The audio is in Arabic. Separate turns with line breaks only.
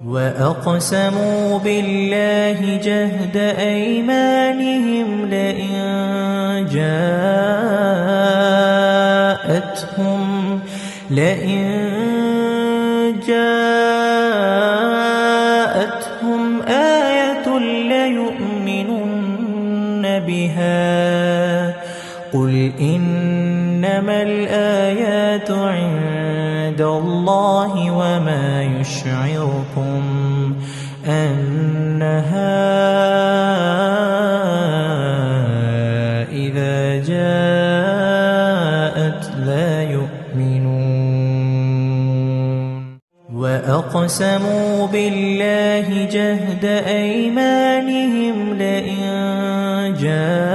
وأقسموا بالله جهد أيمانهم لئن جاءتهم آية ليؤمنن بها قل إنما الآيات عند الله وما يشعركم أنها إذا جاءت لا يؤمنون وأقسموا بالله جهد أيمانهم لئن جاءتهم